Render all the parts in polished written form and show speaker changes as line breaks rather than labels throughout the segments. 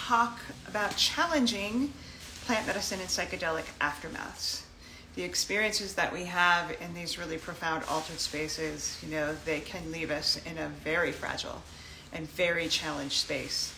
talk about challenging plant medicine and psychedelic aftermaths. The experiences that we have in these really profound altered spaces, they can leave us in a very fragile and very challenged space.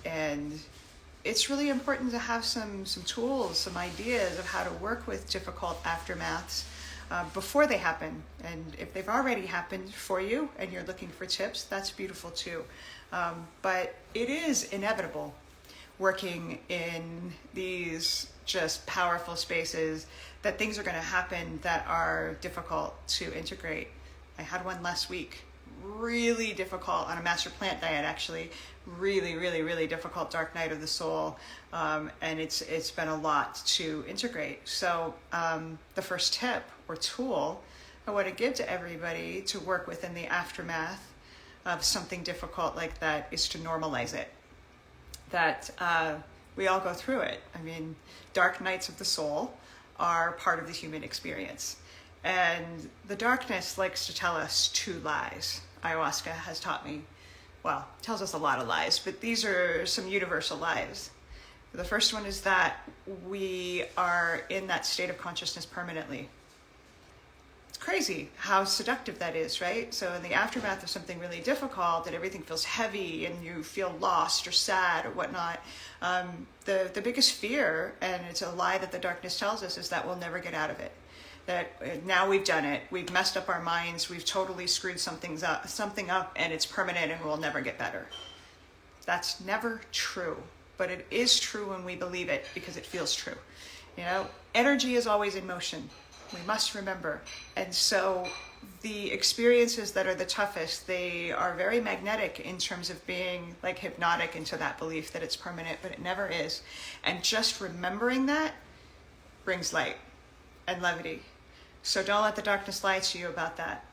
And it's really important to have some tools, some ideas of how to work with difficult aftermaths before they happen. And if they've already happened for you and you're looking for tips, that's beautiful too. But it is inevitable working in these just powerful spaces that things are going to happen that are difficult to integrate. I had one last week, really difficult on a master plant diet, actually. Really difficult dark night of the soul. And it's been a lot to integrate. So the first tip or tool I want to give to everybody to work with in the aftermath of something difficult like that is to normalize it. That we all go through it. I mean, dark nights of the soul are part of the human experience. And the darkness likes to tell us two lies. Ayahuasca has taught me, tells us a lot of lies, but these are some universal lies. The first one is that we are in that state of consciousness permanently. It's crazy how seductive that is, right? So in the aftermath of something really difficult, that everything feels heavy and you feel lost or sad or whatnot, the biggest fear, and it's a lie that the darkness tells us, is that we'll never get out of it. That now we've done it, we've messed up our minds, we've totally screwed something up, and it's permanent and we'll never get better. That's never true, but it is true when we believe it because it feels true. Energy is always in motion. We must remember. And so the experiences that are the toughest, they are very magnetic in terms of being like hypnotic into that belief that it's permanent, but it never is. And just remembering that brings light and levity. So don't let the darkness lie to you about that.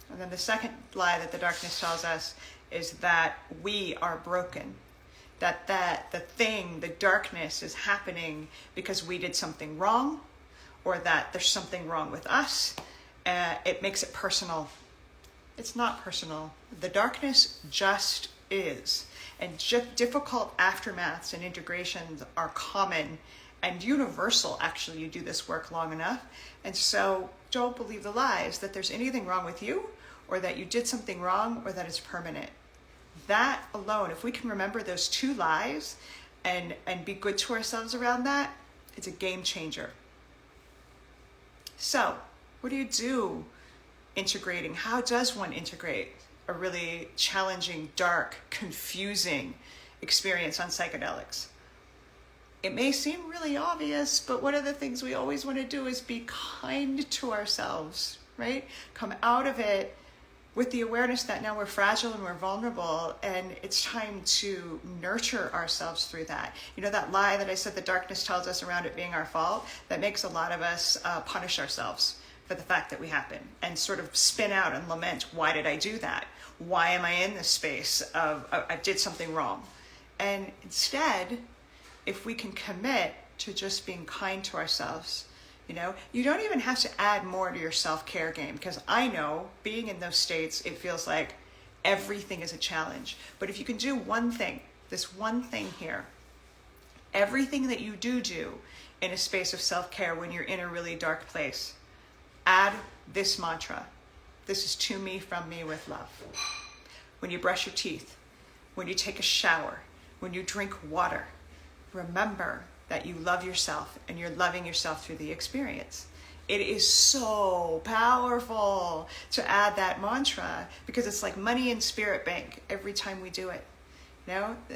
And then the second lie that the darkness tells us is that we are broken. That the darkness is happening because we did something wrong, or that there's something wrong with us. It makes it personal. It's not personal. The darkness just is. And difficult aftermaths and integrations are common and universal. Actually, you do this work long enough. And so don't believe the lies that there's anything wrong with you, or that you did something wrong, or that it's permanent. That alone, if we can remember those two lies and be good to ourselves around that, it's a game changer. So what do you do integrating? How does one integrate a really challenging, dark, confusing experience on psychedelics? It may seem really obvious, but one of the things we always want to do is be kind to ourselves, right? Come out of it with the awareness that now we're fragile and we're vulnerable, and it's time to nurture ourselves through that. That lie that I said the darkness tells us around it being our fault, that makes a lot of us punish ourselves for the fact that we happen, and sort of spin out and lament, why did I do that? Why am I in this space of I did something wrong? And instead, if we can commit to just being kind to ourselves, you don't even have to add more to your self-care game, because I know being in those states, it feels like everything is a challenge. But if you can do one thing, this one thing here, everything that you do in a space of self-care when you're in a really dark place, add this mantra. This is to me, from me, with love. When you brush your teeth, when you take a shower, when you drink water, remember that you love yourself and you're loving yourself through the experience. It is so powerful to add that mantra, because it's like money in spirit bank every time we do it.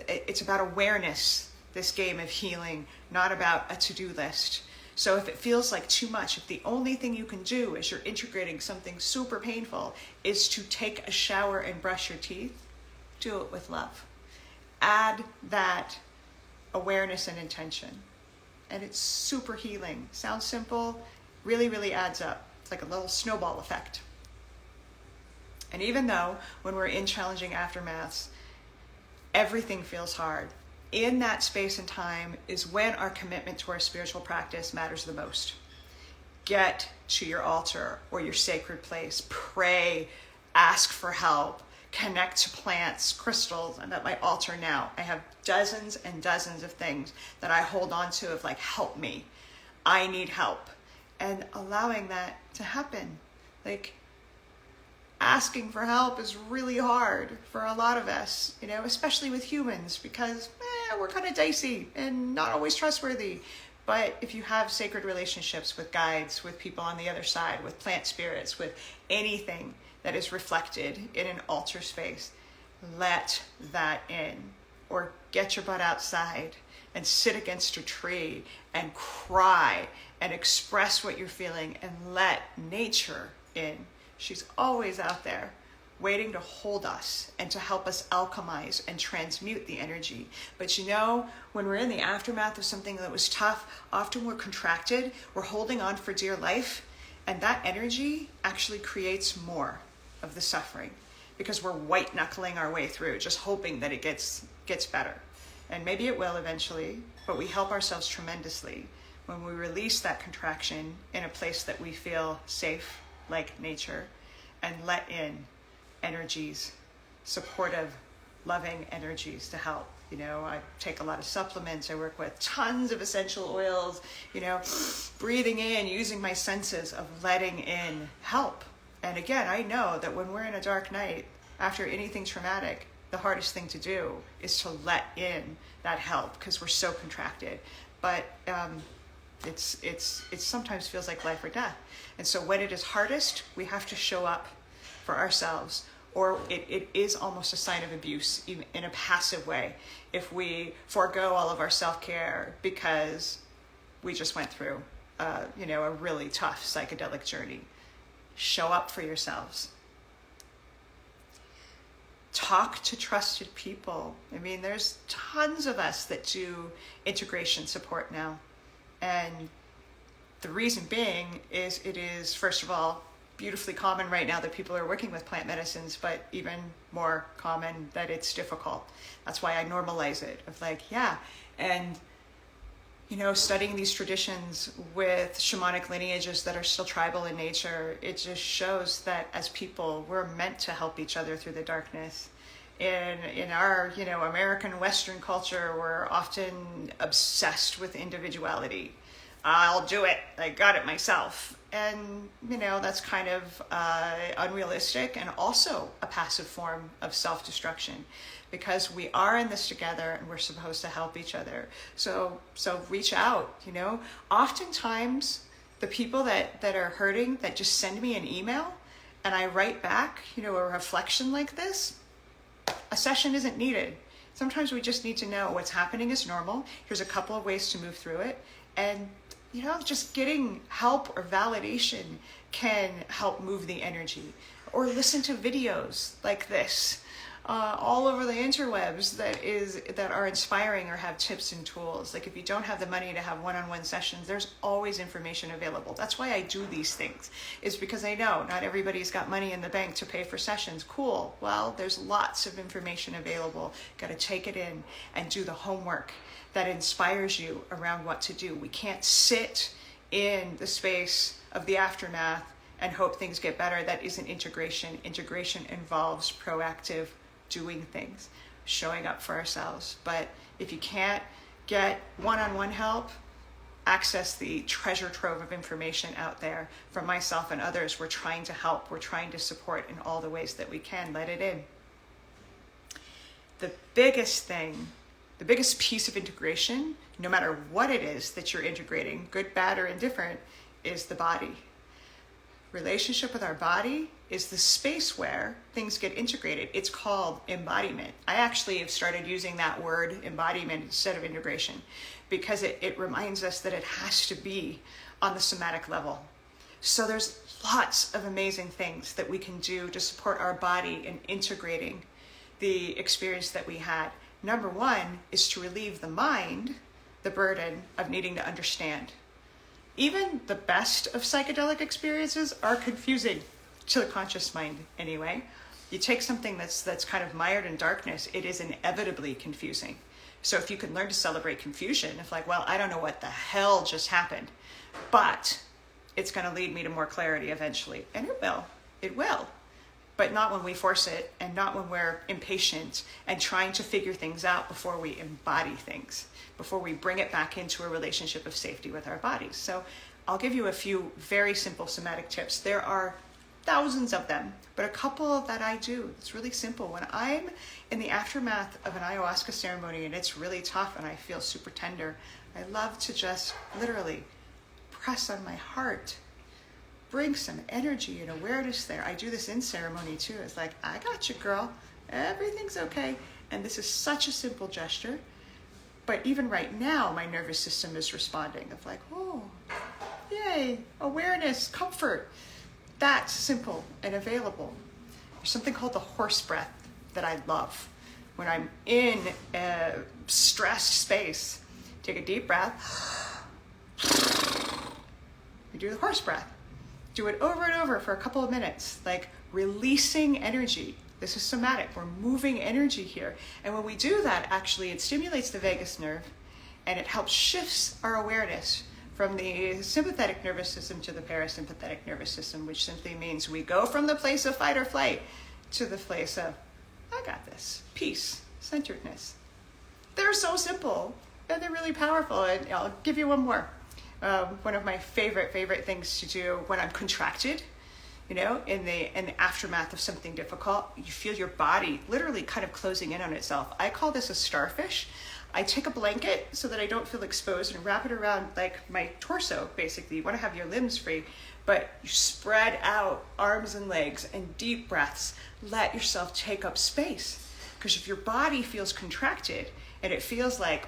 It's about awareness, this game of healing, not about a to-do list. So if it feels like too much, if the only thing you can do as you're integrating something super painful is to take a shower and brush your teeth, do it with love. Add that awareness and intention. And it's super healing. Sounds simple, really adds up. It's like a little snowball effect. And even though when we're in challenging aftermaths, everything feels hard, in that space and time is when our commitment to our spiritual practice matters the most. Get to your altar or your sacred place, pray, ask for help, connect to plants, crystals. I'm at my altar now. I have dozens and dozens of things that I hold on to of like, help me. I need help. And allowing that to happen. Like, asking for help is really hard for a lot of us, you know, especially with humans, because we're kind of dicey and not always trustworthy. But if you have sacred relationships with guides, with people on the other side, with plant spirits, with anything that is reflected in an altar space, let that in. Or get your butt outside and sit against a tree and cry and express what you're feeling and let nature in. She's always out there waiting to hold us and to help us alchemize and transmute the energy. But you know, when we're in the aftermath of something that was tough, often we're contracted, we're holding on for dear life, and that energy actually creates more of the suffering because we're white knuckling our way through, just hoping that it gets better. And maybe it will eventually, but we help ourselves tremendously when we release that contraction in a place that we feel safe, like nature, and let in energies, supportive, loving energies to help. You know, I take a lot of supplements. I work with tons of essential oils, you know, breathing in, using my senses of letting in help. And again, I know that when we're in a dark night, after anything traumatic, the hardest thing to do is to let in that help because we're so contracted. But it sometimes feels like life or death. And so when it is hardest, we have to show up for ourselves, or it is almost a sign of abuse, even in a passive way, if we forego all of our self-care because we just went through a really tough psychedelic journey. Show up for yourselves. Talk to trusted people. I mean, there's tons of us that do integration support now. And the reason being is it is, first of all, beautifully common right now that people are working with plant medicines, but even more common that it's difficult. That's why I normalize it of like, yeah. And, you know, studying these traditions with shamanic lineages that are still tribal in nature, it just shows that as people, we're meant to help each other through the darkness. In our, you know, American Western culture, we're often obsessed with individuality. I'll do it. I got it myself. And, you know, that's kind of unrealistic and also a passive form of self-destruction because we are in this together and we're supposed to help each other. So reach out, you know. Oftentimes, the people that are hurting that just send me an email and I write back, you know, a reflection like this, a session isn't needed. Sometimes we just need to know what's happening is normal. Here's a couple of ways to move through it. And, you know, just getting help or validation can help move the energy. Or listen to videos like this all over the interwebs that are inspiring or have tips and tools. Like if you don't have the money to have one-on-one sessions, there's always information available. That's why I do these things, is because I know not everybody's got money in the bank to pay for sessions. Cool. Well, there's lots of information available. Got to take it in and do the homework that inspires you around what to do. We can't sit in the space of the aftermath and hope things get better. That isn't integration. Integration involves proactive doing things, showing up for ourselves. But if you can't get one-on-one help, access the treasure trove of information out there from myself and others. We're trying to help. We're trying to support in all the ways that we can. Let it in. The biggest thing, the biggest piece of integration, no matter what it is that you're integrating, good, bad, or indifferent, is the body. Relationship with our body is the space where things get integrated. It's called embodiment. I actually have started using that word embodiment instead of integration because it reminds us that it has to be on the somatic level. So there's lots of amazing things that we can do to support our body in integrating the experience that we had. Number one is to relieve the mind the burden of needing to understand. Even the best of psychedelic experiences are confusing to the conscious mind anyway. You take something that's kind of mired in darkness, it is inevitably confusing. So if you can learn to celebrate confusion, if like, well, I don't know what the hell just happened, but it's going to lead me to more clarity eventually. And it will. but not when we force it, and not when we're impatient and trying to figure things out before we embody things, before we bring it back into a relationship of safety with our bodies. So I'll give you a few very simple somatic tips. There are thousands of them, but a couple that I do. It's really simple. When I'm in the aftermath of an ayahuasca ceremony and it's really tough and I feel super tender, I love to just literally press on my heart, bring some energy and awareness there. I do this in ceremony too. It's like, I got you, girl. Everything's okay. And this is such a simple gesture. But even right now, my nervous system is responding of like, oh, yay, awareness, comfort. That's simple and available. There's something called the horse breath that I love. When I'm in a stressed space, take a deep breath. You do the horse breath. Do it over and over for a couple of minutes, like releasing energy. This is somatic. We're moving energy here. And when we do that, actually, it stimulates the vagus nerve and it helps shifts our awareness from the sympathetic nervous system to the parasympathetic nervous system, which simply means we go from the place of fight or flight to the place of, I got this, peace, centeredness. They're so simple and they're really powerful. And I'll give you one more. One of my favorite things to do when I'm contracted, in the aftermath of something difficult, you feel your body literally kind of closing in on itself. I call this a starfish. I take a blanket so that I don't feel exposed and wrap it around like my torso, basically. You want to have your limbs free, but you spread out arms and legs and deep breaths. Let yourself take up space. Because if your body feels contracted and it feels like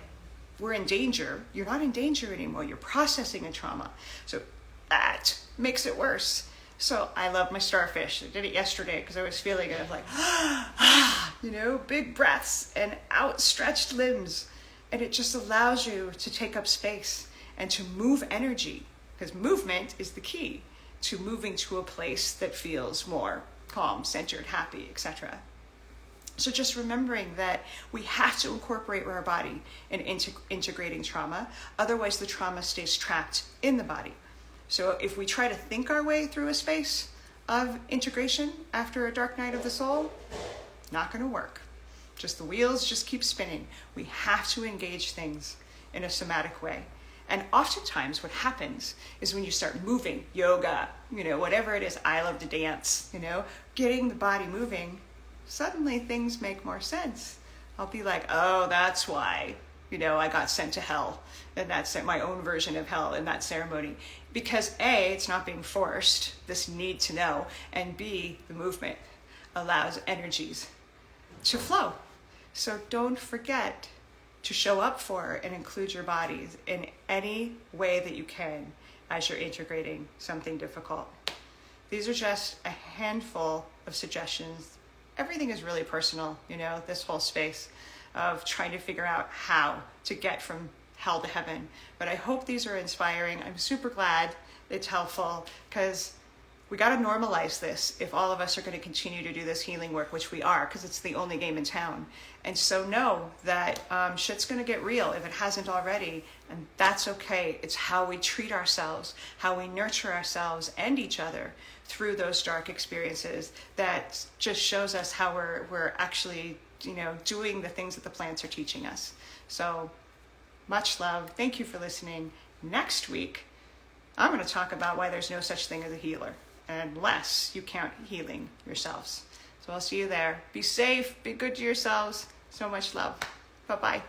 we're in danger, you're not in danger anymore. You're processing a trauma. So that makes it worse. So I love my starfish. I did it yesterday because I was feeling it. I was like, big breaths and outstretched limbs. And it just allows you to take up space and to move energy, because movement is the key to moving to a place that feels more calm, centered, happy, etc. So just remembering that we have to incorporate our body in integrating trauma. Otherwise, the trauma stays trapped in the body. So if we try to think our way through a space of integration after a dark night of the soul, not going to work. Just the wheels just keep spinning. We have to engage things in a somatic way. And oftentimes what happens is when you start moving, yoga, whatever it is, I love to dance, getting the body moving, suddenly things make more sense. I'll be like, oh, that's why, I got sent to hell. And that's my own version of hell in that ceremony. Because A, it's not being forced, this need to know, and B, the movement allows energies to flow. So don't forget to show up for and include your bodies in any way that you can as you're integrating something difficult. These are just a handful of suggestions. Everything is really personal, this whole space of trying to figure out how to get from hell to heaven. But I hope these are inspiring. I'm super glad it's helpful, because we got to normalize this if all of us are going to continue to do this healing work, which we are, because it's the only game in town. And so know that shit's going to get real if it hasn't already, and that's okay. It's how we treat ourselves, how we nurture ourselves and each other through those dark experiences that just shows us how we're actually, doing the things that the plants are teaching us. So much love. Thank you for listening. Next week, I'm going to talk about why there's no such thing as a healer, unless you count healing yourselves. So I'll see you there. Be safe. Be good to yourselves. So much love. Bye-bye.